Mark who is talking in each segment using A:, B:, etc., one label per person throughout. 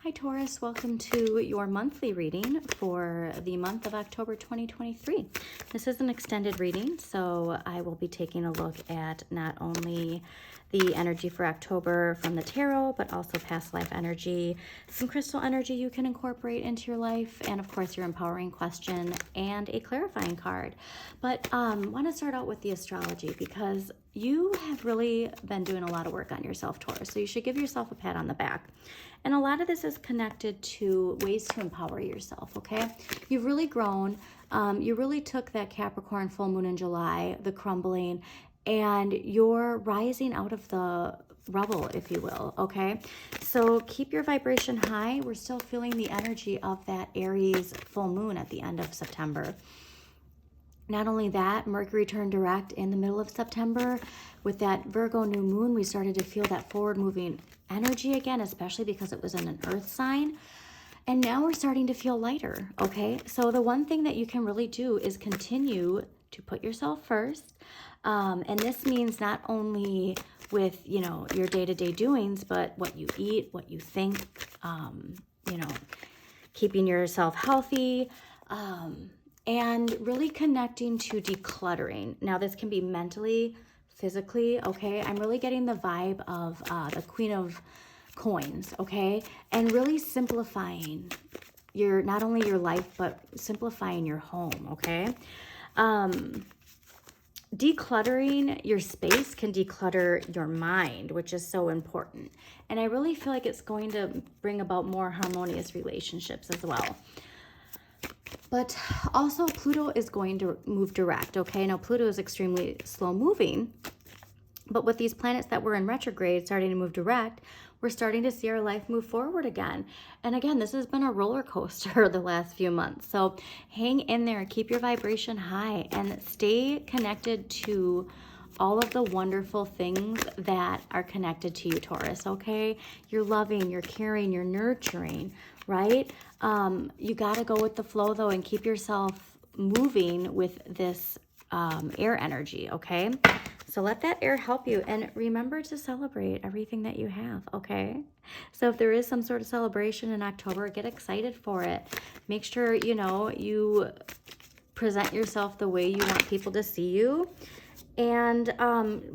A: Hi Taurus, welcome to your monthly reading for the month of October 2023. This is an extended reading, so I will be taking a look at not only the energy for October from the tarot, but also past life energy, some crystal energy you can incorporate into your life, and of course your empowering question and a clarifying card. But I want to start out with the astrology because you have really been doing a lot of work on yourself, Taurus, so you should give yourself a pat on the back. And a lot of this is connected to ways to empower yourself, okay? You've really grown. You really took that Capricorn full moon in July, the crumbling, and you're rising out of the rubble, if you will, okay? So keep your vibration high. We're still feeling the energy of that Aries full moon at the end of September. Not only that, Mercury turned direct in the middle of September. With that Virgo new moon, we started to feel that forward moving energy again, especially because it was in an earth sign. And now we're starting to feel lighter, okay? So the one thing that you can really do is continue to put yourself first. And this means not only with, your day-to-day doings, but what you eat, what you think, keeping yourself healthy, and really connecting to decluttering. Now, this can be mentally, physically, okay? I'm really getting the vibe of the Queen of Coins, okay? And really simplifying not only your life, but simplifying your home, okay? Decluttering your space can declutter your mind, which is so important. And I really feel like it's going to bring about more harmonious relationships as well. But also Pluto is going to move direct, okay? Now Pluto is extremely slow moving, but with these planets that were in retrograde starting to move direct, we're starting to see our life move forward again. And again, this has been a roller coaster the last few months. So hang in there, keep your vibration high, and stay connected to all of the wonderful things that are connected to you, Taurus, okay? You're loving, you're caring, you're nurturing, right? You got to go with the flow, though, and keep yourself moving with this air energy, okay? So let that air help you, and remember to celebrate everything that you have, okay? So if there is some sort of celebration in October, get excited for it. Make sure, you present yourself the way you want people to see you. And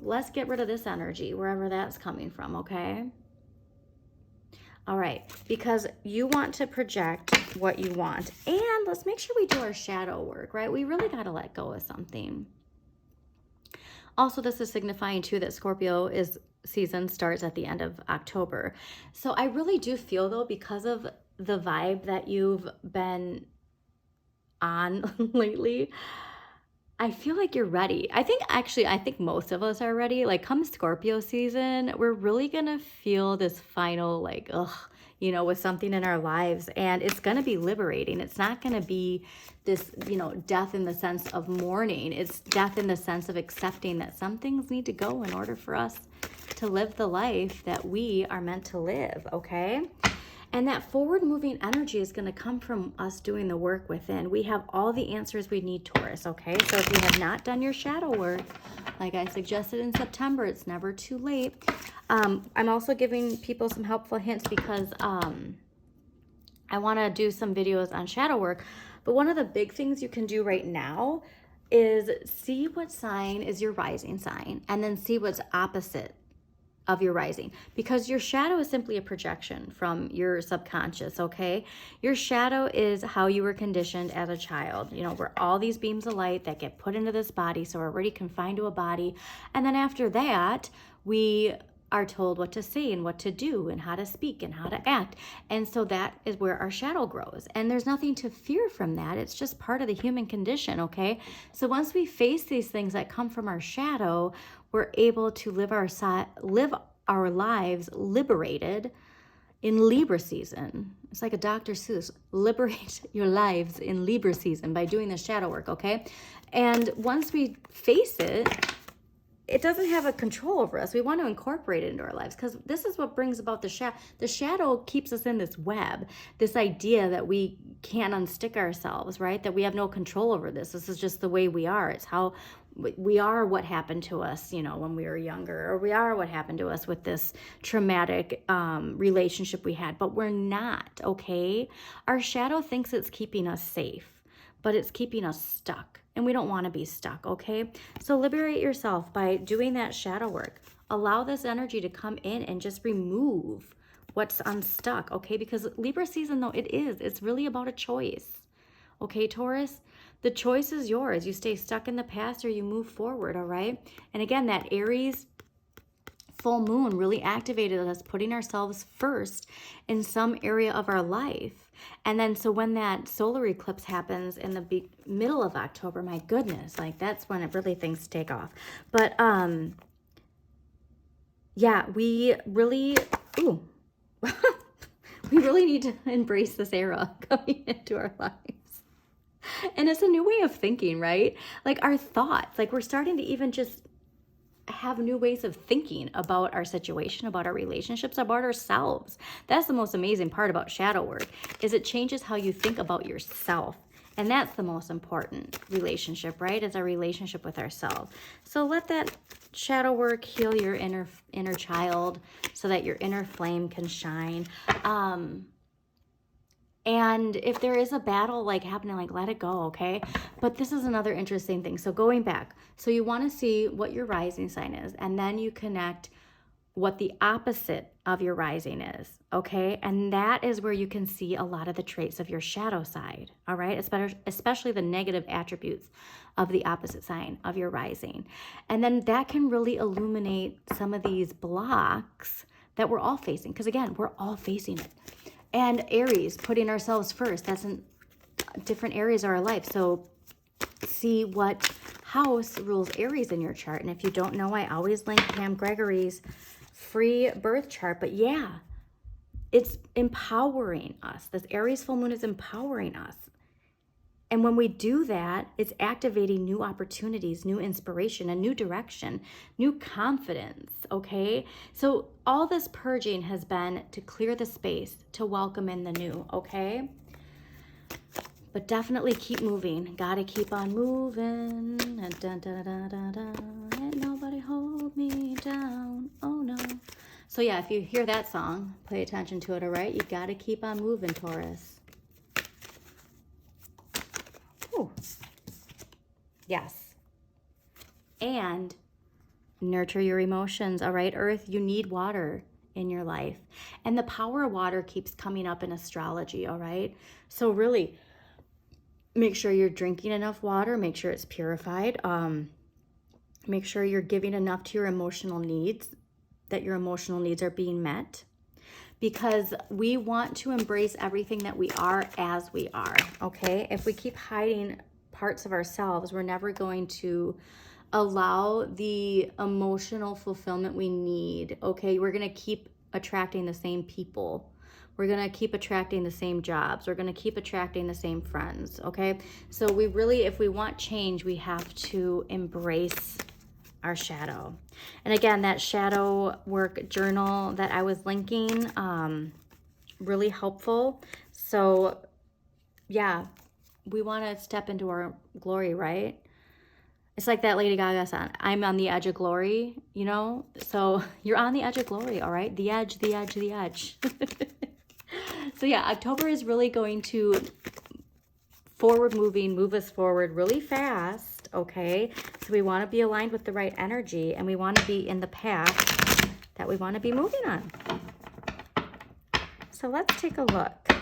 A: let's get rid of this energy, wherever that's coming from, okay? All right, because you want to project what you want. And let's make sure we do our shadow work, right? We really got to let go of something. Also, this is signifying too that Scorpio season starts at the end of October. So I really do feel, though, because of the vibe that you've been on lately, I feel like you're ready. I think most of us are ready. Like come Scorpio season, we're really gonna feel this final with something in our lives, and it's gonna be liberating. It's not gonna be this, death in the sense of mourning. It's death in the sense of accepting that some things need to go in order for us to live the life that we are meant to live, okay? And that forward moving energy is going to come from us doing the work within. We have all the answers we need, Taurus, okay? So if you have not done your shadow work, like I suggested in September, it's never too late. I'm also giving people some helpful hints because I want to do some videos on shadow work. But one of the big things you can do right now is see what sign is your rising sign, and then see what's opposite of your rising, because your shadow is simply a projection from your subconscious, okay? Your shadow is how you were conditioned as a child. We're all these beams of light that get put into this body, so we're already confined to a body. And then after that, we are told what to say and what to do and how to speak and how to act. And so that is where our shadow grows. And there's nothing to fear from that. It's just part of the human condition, okay? So once we face these things that come from our shadow, we're able to live our lives liberated in Libra season. It's like a Dr. Seuss, liberate your lives in Libra season by doing the shadow work, okay? And once we face it, it doesn't have a control over us. We want to incorporate it into our lives, because this is what brings about the shadow. The shadow keeps us in this web, this idea that we can't unstick ourselves, right? That we have no control over this. This is just the way we are. It's how we are what happened to us, you know, when we were younger, or we are what happened to us with this traumatic relationship we had, but we're not, okay? Our shadow thinks it's keeping us safe, but it's keeping us stuck, and we don't want to be stuck, okay? So liberate yourself by doing that shadow work. Allow this energy to come in and just remove what's unstuck, okay? Because Libra season, though, it's really about a choice, okay, Taurus? The choice is yours. You stay stuck in the past or you move forward, all right? And again, that Aries full moon really activated us putting ourselves first in some area of our life. And then so when that solar eclipse happens in the middle of October, my goodness, like that's when it really things take off. But yeah, we really, we really need to embrace this era coming into our lives. And it's a new way of thinking, right? Like our thoughts, like we're starting to even just have new ways of thinking about our situation, about our relationships, about ourselves. That's the most amazing part about shadow work, is it changes how you think about yourself. And that's the most important relationship, right? Is our relationship with ourselves. So let that shadow work heal your inner child so that your inner flame can shine. And if there is a battle like happening, like let it go, okay? But this is another interesting thing. So going back, so you want to see what your rising sign is, and then you connect what the opposite of your rising is, okay? And that is where you can see a lot of the traits of your shadow side, all right? Especially the negative attributes of the opposite sign of your rising. And then that can really illuminate some of these blocks that we're all facing, because again, we're all facing it. And Aries, putting ourselves first, that's in different areas of our life. So see what house rules Aries in your chart. And if you don't know, I always link Pam Gregory's free birth chart. But yeah, it's empowering us. This Aries full moon is empowering us. And when we do that, it's activating new opportunities, new inspiration, a new direction, new confidence, okay? So all this purging has been to clear the space, to welcome in the new, okay? But definitely keep moving. Gotta keep on moving. Dun, dun, dun, dun, dun. Ain't nobody hold me down. Oh, no. So yeah, if you hear that song, pay attention to it, all right? You gotta keep on moving, Taurus. Ooh. Yes. And nurture your emotions, all right, Earth? You need water in your life. And the power of water keeps coming up in astrology, all right? So really, make sure you're drinking enough water. Make sure it's purified. Make sure you're giving enough to your emotional needs, that your emotional needs are being met. Because we want to embrace everything that we are as we are, okay? If we keep hiding parts of ourselves, we're never going to allow the emotional fulfillment we need, okay? We're going to keep attracting the same people. We're going to keep attracting the same jobs. We're going to keep attracting the same friends, okay? So we really, if we want change, we have to embrace our shadow. And again, that shadow work journal that I was linking, really helpful. So yeah, we want to step into our glory, right? It's like that Lady Gaga song, I'm on the edge of glory, you know? So you're on the edge of glory, all right? The edge, the edge, the edge. So yeah, October is really going to move us forward really fast, okay? So we want to be aligned with the right energy, and we want to be in the path that we want to be moving on. So let's take a look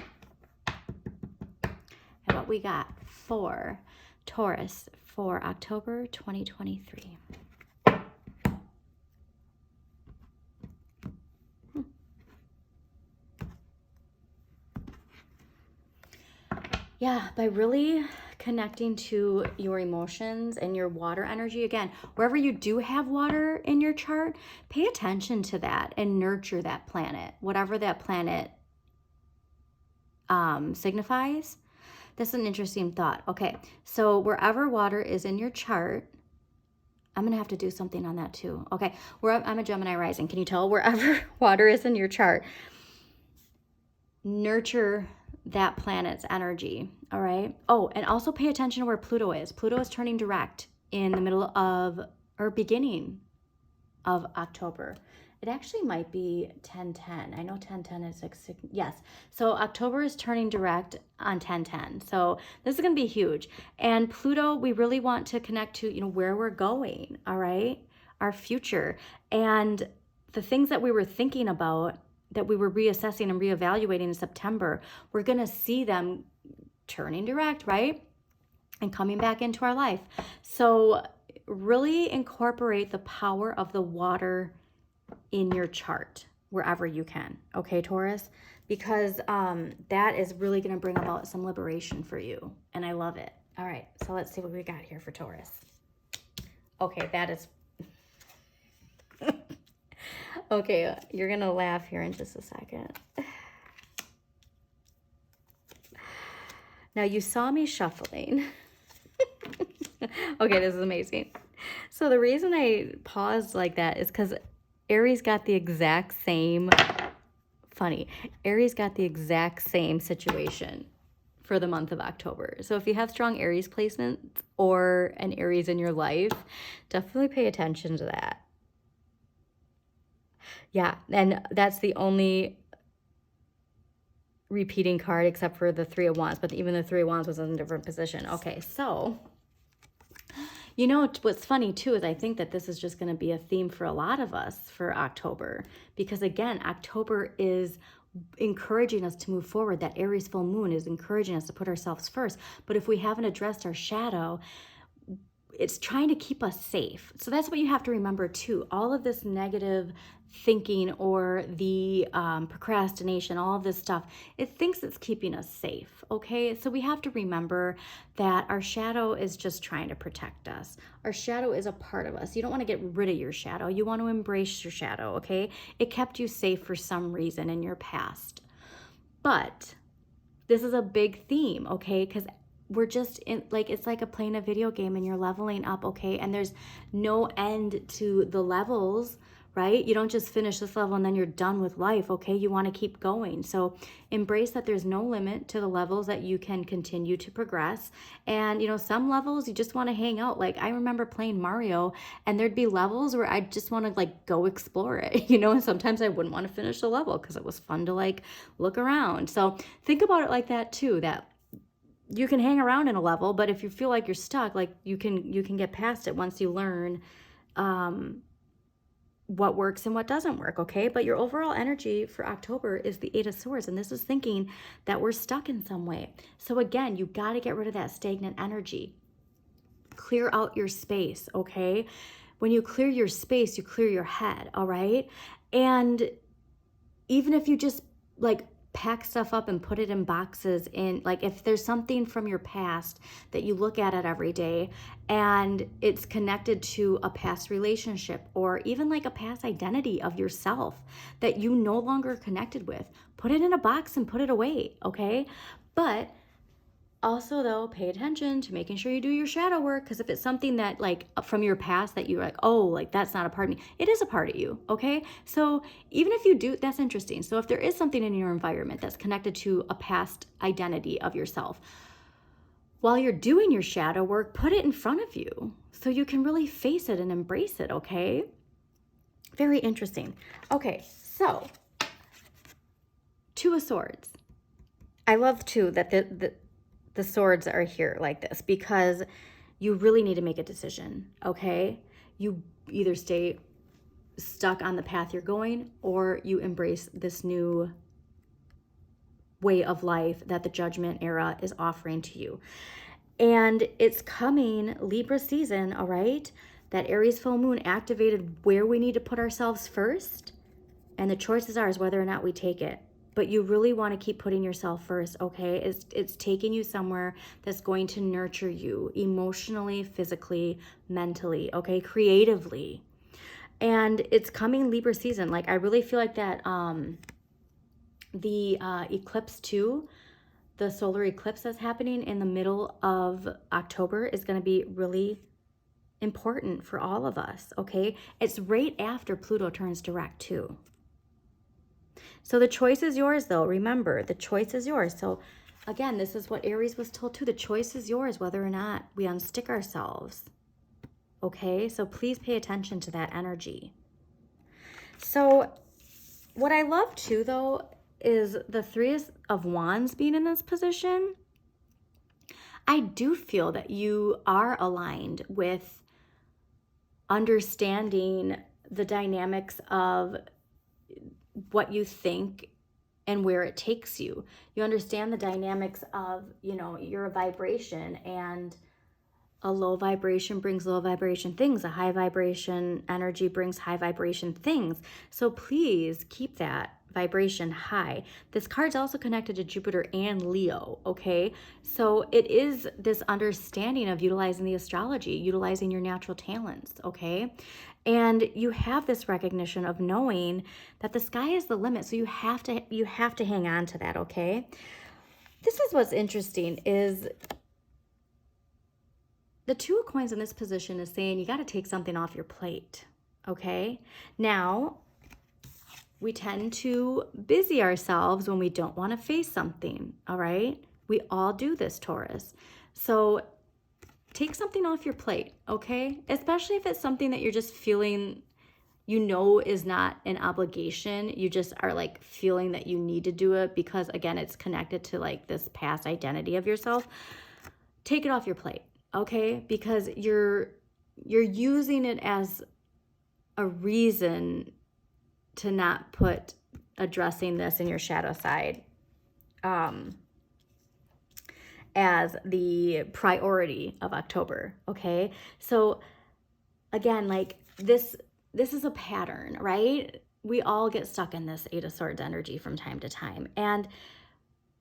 A: at what we got for Taurus for October 2023. Yeah, by really connecting to your emotions and your water energy. Again, wherever you do have water in your chart, pay attention to that and nurture that planet, whatever that planet signifies. That's an interesting thought. Okay, so wherever water is in your chart, I'm going to have to do something on that too. Okay, I'm a Gemini rising. Can you tell? Wherever water is in your chart, nurture that planet's energy, all right? Oh, and also pay attention to where Pluto is. Pluto is turning direct in the middle of, or beginning of October. It actually might be 10/10. I know 10/10 is like, yes. So October is turning direct on 10/10. So this is going to be huge. And Pluto, we really want to connect to, where we're going, all right? Our future. And the things that we were thinking about, that we were reassessing and reevaluating in September, we're going to see them turning direct, right? And coming back into our life. So really incorporate the power of the water in your chart wherever you can. Okay, Taurus? Because that is really going to bring about some liberation for you. And I love it. All right, so let's see what we got here for Taurus. Okay, that is... Okay, you're going to laugh here in just a second. Now, you saw me shuffling. Okay, this is amazing. So the reason I paused like that is because Aries got the exact same, Aries got the exact same situation for the month of October. So if you have strong Aries placements or an Aries in your life, definitely pay attention to that. Yeah, and that's the only repeating card except for the Three of Wands, but even the Three of Wands was in a different position. Okay, so... what's funny too is I think that this is just going to be a theme for a lot of us for October, because again, October is encouraging us to move forward. That Aries full moon is encouraging us to put ourselves first. But if we haven't addressed our shadow, it's trying to keep us safe. So that's what you have to remember too. All of this negative thinking or the procrastination, all of this stuff, it thinks it's keeping us safe, okay? So we have to remember that our shadow is just trying to protect us. Our shadow is a part of us. You don't want to get rid of your shadow. You want to embrace your shadow, okay? It kept you safe for some reason in your past. But this is a big theme, okay? Because we're just in, like, it's like playing a video game and you're leveling up, okay? And there's no end to the levels, right? You don't just finish this level and then you're done with life, okay? You want to keep going. So embrace that there's no limit to the levels that you can continue to progress. And, some levels you just want to hang out. Like, I remember playing Mario and there'd be levels where I just want to like go explore it, and sometimes I wouldn't want to finish the level because it was fun to like look around. So think about it like that too, that you can hang around in a level, but if you feel like you're stuck, like you can get past it once you learn what works and what doesn't work, okay? But your overall energy for October is the Eight of Swords, and this is thinking that we're stuck in some way. So again, you got to get rid of that stagnant energy. Clear out your space, okay? When you clear your space, you clear your head, all right? And even if you just like pack stuff up and put it in boxes, in like if there's something from your past that you look at it every day and it's connected to a past relationship or even like a past identity of yourself that you no longer connected with, put it in a box and put it away, okay? But also, though, pay attention to making sure you do your shadow work, because if it's something that, like, from your past that you're like, oh, like, that's not a part of me, it is a part of you, okay? So even if you do, that's interesting. So if there is something in your environment that's connected to a past identity of yourself, while you're doing your shadow work, put it in front of you so you can really face it and embrace it, okay? Very interesting. Okay, so Two of Swords. I love, too, that the swords are here like this because you really need to make a decision, okay? You either stay stuck on the path you're going or you embrace this new way of life that the Judgment era is offering to you. And it's coming Libra season, all right? That Aries full moon activated where we need to put ourselves first, and the choice is ours whether or not we take it. But you really want to keep putting yourself first, okay? It's taking you somewhere that's going to nurture you emotionally, physically, mentally, okay? Creatively. And it's coming Libra season. Like, I really feel like that the eclipse too, the solar eclipse that's happening in the middle of October is going to be really important for all of us, okay? It's right after Pluto turns direct too. So the choice is yours, though. Remember, the choice is yours. So again, this is what Aries was told too. The choice is yours whether or not we unstick ourselves. okay? So please pay attention to that energy. So what I love too, though, is the Three of Wands being in this position. I do feel that you are aligned with understanding the dynamics of what you think and where it takes you. You understand the dynamics of, you know, your vibration, and a low vibration brings low vibration things. A high vibration energy brings high vibration things. So please keep that vibration high. This card's also connected to Jupiter and Leo, okay? So it is this understanding of utilizing the astrology, utilizing your natural talents, okay? And you have this recognition of knowing that the sky is the limit. So you have to hang on to that, okay? This is what's interesting is the Two of Coins in this position is saying you got to take something off your plate, okay? Now, we tend to busy ourselves when we don't want to face something, all right? We all do this, Taurus. So take something off your plate, okay? Especially if it's something that you're just feeling, you know, is not an obligation. You just are like feeling that you need to do it because, again, it's connected to like this past identity of yourself. Take it off your plate, okay? Because you're using it as a reason to not put addressing this in your shadow side as the priority of October, okay? So again, like this is a pattern, right? We all get stuck in this Eight of Swords energy from time to time, and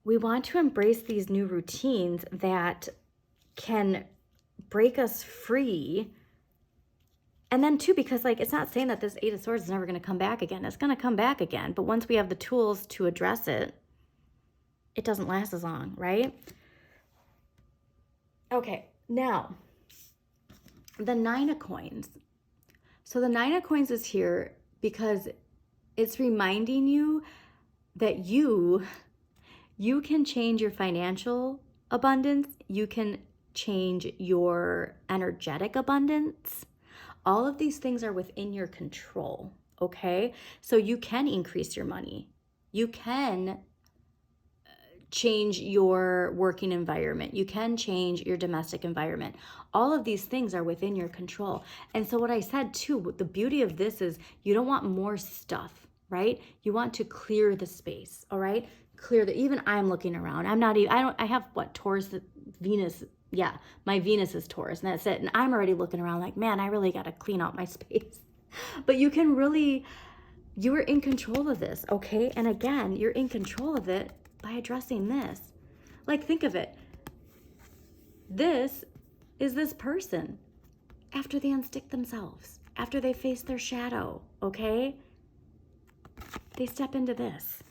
A: we want to embrace these new routines that can break us free. And then too, because like, it's not saying that this Eight of Swords is never going to come back again. It's going to come back again. But once we have the tools to address it, it doesn't last as long, right? Okay, now, the Nine of Coins. So the Nine of Coins is here because it's reminding you that you can change your financial abundance. You can change your energetic abundance. All of these things are within your control, okay? So you can increase your money. You can change your working environment. You can change your domestic environment. All of these things are within your control. And so what I said too, the beauty of this is you don't want more stuff, right? You want to clear the space, all right? Even I'm looking around. I have what, Taurus, Venus. Yeah, my Venus is Taurus, and that's it. And I'm already looking around like, man, I really got to clean out my space. But you are in control of this, okay? And again, you're in control of it by addressing this. Like, think of it. This is this person after they unstick themselves, after they face their shadow, okay? They step into this.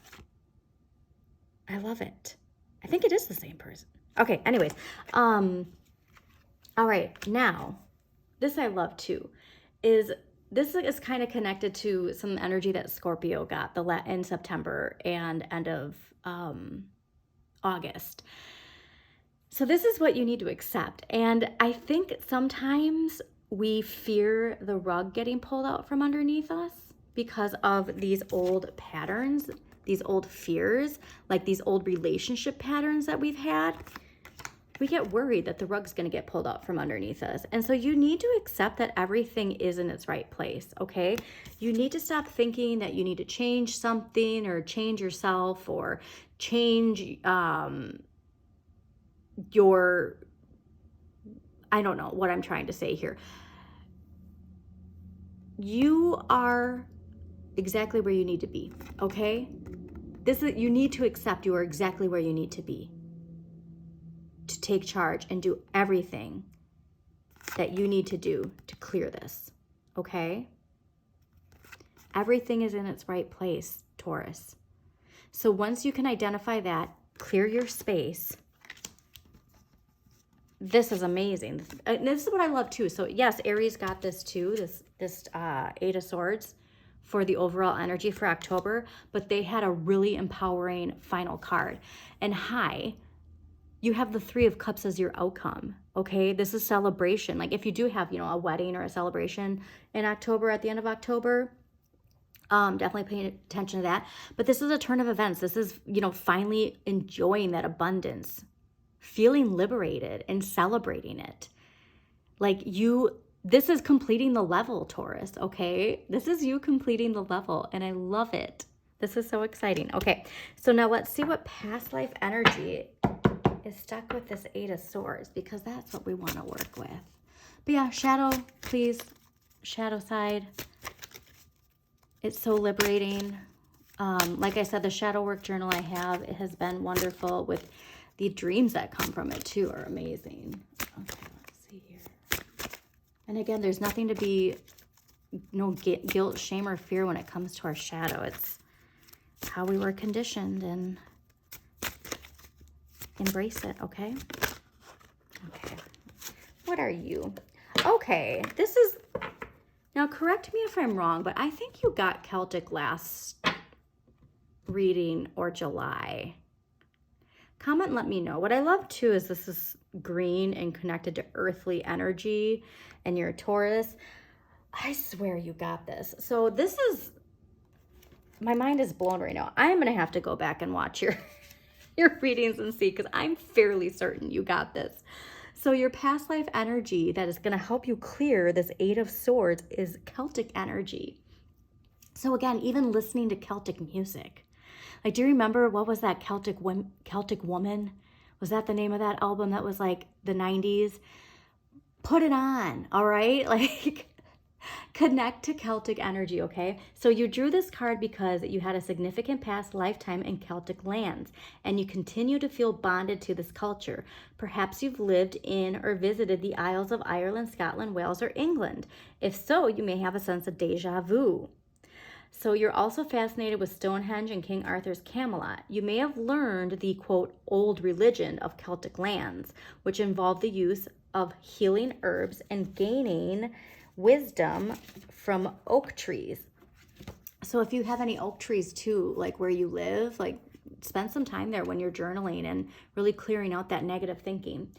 A: I love it. I think it is the same person. Okay, anyways, all right, now, this I love too, this is kind of connected to some energy that Scorpio got in September and end of August. So this is what you need to accept. And I think sometimes we fear the rug getting pulled out from underneath us because of these old patterns, these old fears, like these old relationship patterns that we've had. We get worried that the rug's going to get pulled out from underneath us. And so you need to accept that everything is in its right place, okay? You need to stop thinking that you need to change something or change yourself or change your, I don't know what I'm trying to say here. You are exactly where you need to be, okay? You need to accept you are exactly where you need to be to take charge and do everything that you need to do to clear this, okay? Everything is in its right place, Taurus. So once you can identify that, clear your space. This is amazing. And this is what I love too. So yes, Aries got this too, this Eight of Swords for the overall energy for October, but they had a really empowering final card. And hi, you have the Three of Cups as your outcome, okay? This is celebration. Like if you do have, you know, a wedding or a celebration in October, at the end of October, definitely paying attention to that. But this is a turn of events. This is, you know, finally enjoying that abundance, feeling liberated and celebrating it. Like this is completing the level, Taurus, okay? This is you completing the level, and I love it. This is so exciting. Okay, so now let's see what past life energy is stuck with this Eight of Swords, because that's what we want to work with. But yeah, shadow, please, shadow side. It's so liberating. Like I said, the shadow work journal I have, it has been wonderful. With the dreams that come from it too are amazing. Okay, let's see here. And again, there's nothing to be, no guilt, shame, or fear when it comes to our shadow. It's how we were conditioned, and embrace it, okay? Okay. What are you? Okay, this is, now correct me if I'm wrong, but I think you got Celtic last reading or July. Comment and let me know. What I love too is this is green and connected to earthly energy, and you're a Taurus. I swear you got this. So this is, my mind is blown right now. I'm going to have to go back and watch your readings and see, because I'm fairly certain you got this. So your past life energy that is going to help you clear this Eight of Swords is Celtic energy. So again, even listening to Celtic music. Like, do you remember, what was that, Celtic Woman? Was that the name of that album that was like the 90s? Put it on, all right? Like, connect to Celtic energy, okay? So you drew this card because you had a significant past lifetime in Celtic lands, and you continue to feel bonded to this culture. Perhaps you've lived in or visited the Isles of Ireland, Scotland, Wales, or England. If so, you may have a sense of deja vu. So you're also fascinated with Stonehenge and King Arthur's Camelot. You may have learned the, quote, old religion of Celtic lands, which involved the use of healing herbs and gaining wisdom from oak trees. So if you have any oak trees too, like where you live, like spend some time there when you're journaling and really clearing out that negative thinking.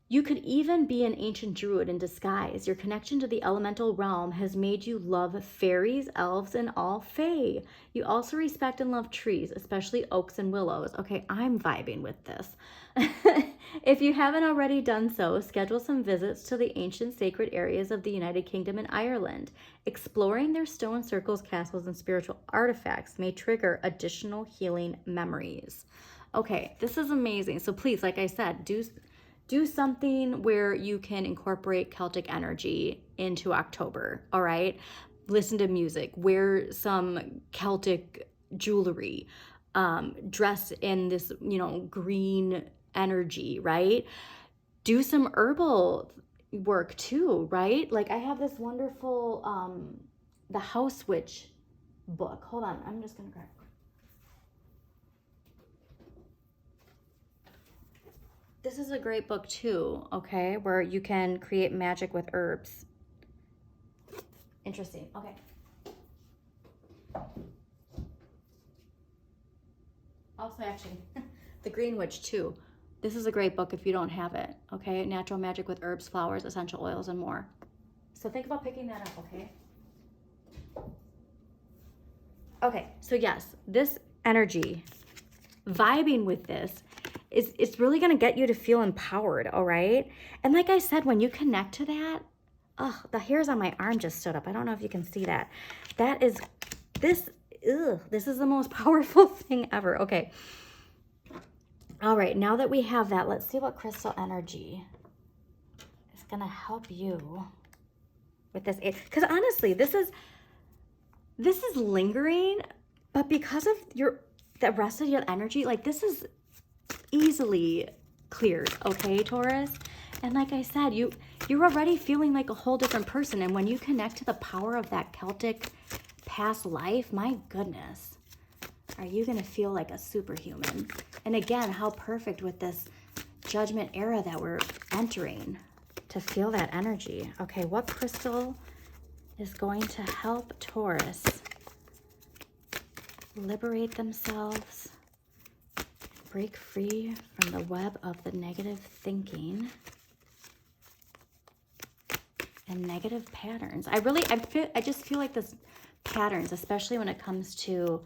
A: You could even be an ancient druid in disguise. Your connection to the elemental realm has made you love fairies, elves, and all fae. You also respect and love trees, especially oaks and willows. Okay, I'm vibing with this. If you haven't already done so, schedule some visits to the ancient sacred areas of the United Kingdom and Ireland. Exploring their stone circles, castles, and spiritual artifacts may trigger additional healing memories. Okay, this is amazing. So please, like I said, do something where you can incorporate Celtic energy into October, all right? Listen to music, wear some Celtic jewelry, dress in this, you know, green energy, right? Do some herbal work too, right? Like I have this wonderful, the House Witch book. Hold on, I'm just gonna grab. This is a great book too, okay, where you can create magic with herbs. Interesting, okay. Also, actually, The Green Witch too. This is a great book if you don't have it, okay? Natural magic with herbs, flowers, essential oils, and more. So think about picking that up, okay? Okay, so yes, this energy, vibing with this, it's really going to get you to feel empowered, all right? And like I said, when you connect to that, oh, the hairs on my arm just stood up. I don't know if you can see that. This is the most powerful thing ever. Okay. All right, now that we have that, let's see what crystal energy is going to help you with this. Because honestly, this is lingering, but because of the rest of your energy, like this is easily cleared, okay, Taurus? And like I said, you're already feeling like a whole different person, and when you connect to the power of that Celtic past life, my goodness, are you gonna feel like a superhuman? And again, how perfect with this judgment era that we're entering to feel that energy. Okay, what crystal is going to help Taurus liberate themselves, break free from the web of the negative thinking and negative patterns. I just feel like this patterns, especially when it comes to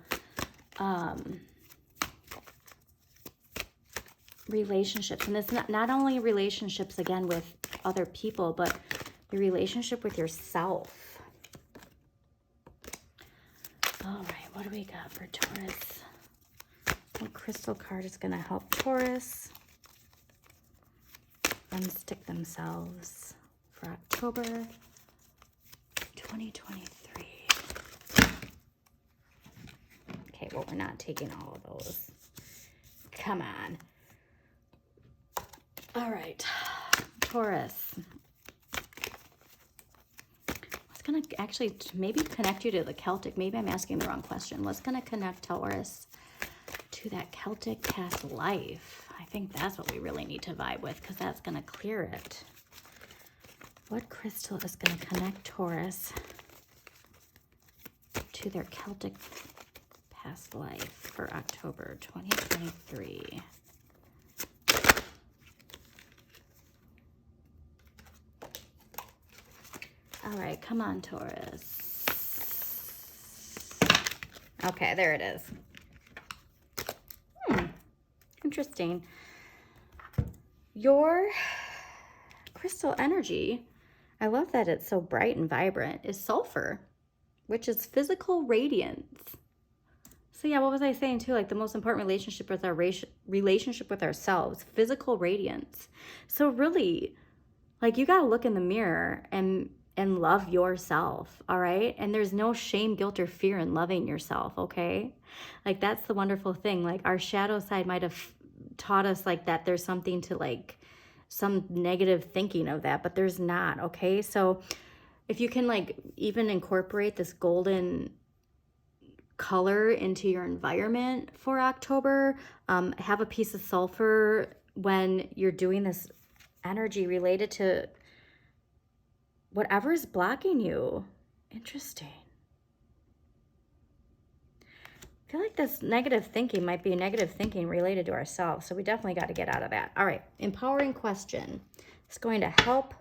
A: relationships. And it's not only relationships, again, with other people, but your relationship with yourself. All right, what do we got for Taurus? What crystal card is going to help Taurus unstick themselves for October 2023? Okay, well, we're not taking all of those. Come on. All right, Taurus. What's going to actually maybe connect you to the Celtic? Maybe I'm asking the wrong question. What's going to connect Taurus to that Celtic past life? I think that's what we really need to vibe with, because that's going to clear it. What crystal is going to connect Taurus to their Celtic past life for October 2023? All right, come on, Taurus. Okay, there it is. Interesting. Your crystal energy, I love that it's so bright and vibrant, is sulfur, which is physical radiance. So yeah, what was I saying too? Like the most important relationship with our relationship with ourselves, physical radiance. So really, like you got to look in the mirror and love yourself, all right? And there's no shame, guilt, or fear in loving yourself, okay? Like that's the wonderful thing. Like our shadow side might have taught us like that there's something to like some negative thinking of that, but there's not, okay? So if you can like even incorporate this golden color into your environment for October, have a piece of sulfur when you're doing this energy related to whatever is blocking you. Interesting. I feel like this negative thinking might be negative thinking related to ourselves. So we definitely got to get out of that. All right. Empowering question. It's going to help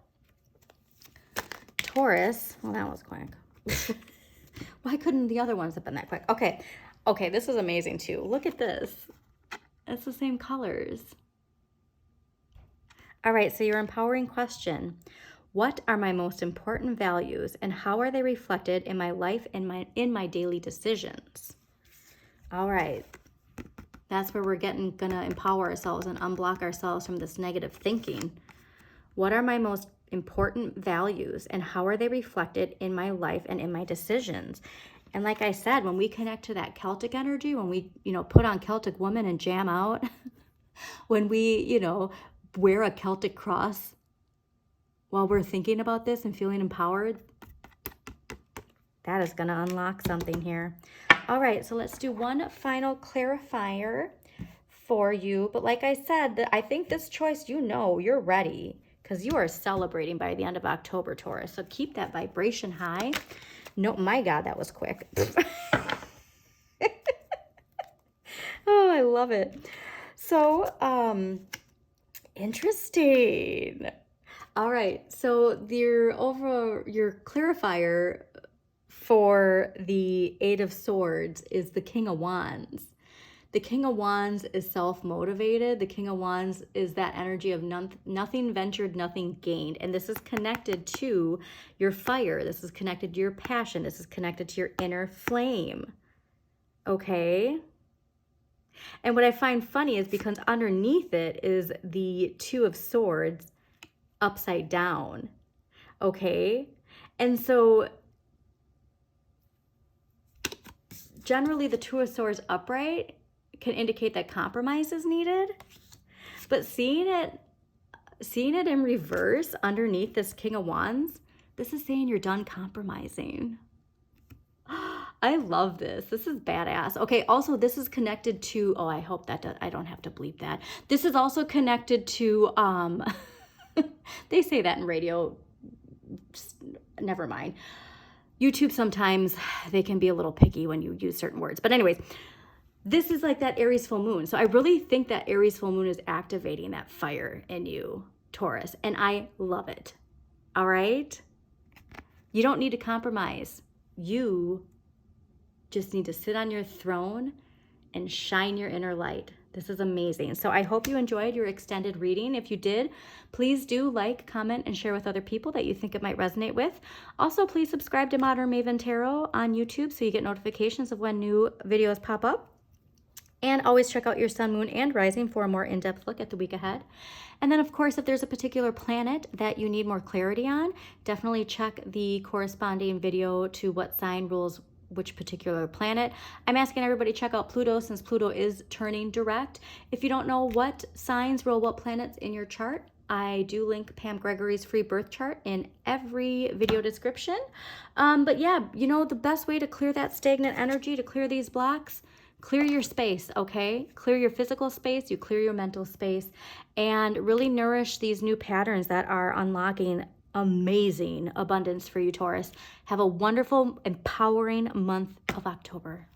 A: Taurus. Well, that was quick. Why couldn't the other ones have been that quick? Okay. Okay. This is amazing too. Look at this. It's the same colors. All right. So your empowering question. What are my most important values and how are they reflected in my life and in my daily decisions? All right. That's where we're gonna empower ourselves and unblock ourselves from this negative thinking. What are my most important values and how are they reflected in my life and in my decisions? And like I said, when we connect to that Celtic energy, when we, put on Celtic Woman and jam out, when we, wear a Celtic cross while we're thinking about this and feeling empowered, that is going to unlock something here. All right, so let's do one final clarifier for you. But like I said, I think this choice, you're ready because you are celebrating by the end of October, Taurus. So keep that vibration high. No, my God, that was quick. Oh, I love it. So, interesting. All right, so your clarifier for the Eight of Swords is the King of Wands. The King of Wands is self-motivated. The King of Wands is that energy of nothing ventured, nothing gained. And this is connected to your fire. This is connected to your passion. This is connected to your inner flame. Okay? And what I find funny is because underneath it is the Two of Swords upside down. Okay? And so generally the Two of Swords upright can indicate that compromise is needed. But seeing it in reverse underneath this King of Wands, this is saying you're done compromising. I love this. This is badass. Okay, also this is connected to, oh, I hope that I don't have to bleep that. This is also connected to, they say that in radio. Never mind. YouTube, sometimes they can be a little picky when you use certain words. But anyways, this is like that Aries full moon. So I really think that Aries full moon is activating that fire in you, Taurus, and I love it. All right? You don't need to compromise. You just need to sit on your throne and shine your inner light. This is amazing. So I hope you enjoyed your extended reading. If you did, please do like, comment, and share with other people that you think it might resonate with. Also, please subscribe to Modern Maven Tarot on YouTube so you get notifications of when new videos pop up. And always check out your sun, moon, and rising for a more in-depth look at the week ahead. And then, of course, if there's a particular planet that you need more clarity on, definitely check the corresponding video to what sign rules which particular planet. I'm asking everybody to check out Pluto since Pluto is turning direct. If you don't know what signs rule what planets in your chart, I do link Pam Gregory's free birth chart in every video description. But yeah, you know, the best way to clear that stagnant energy, to clear these blocks, clear your space, okay? Clear your physical space, you clear your mental space, and really nourish these new patterns that are unlocking amazing abundance for you, Taurus. Have a wonderful, empowering month of October.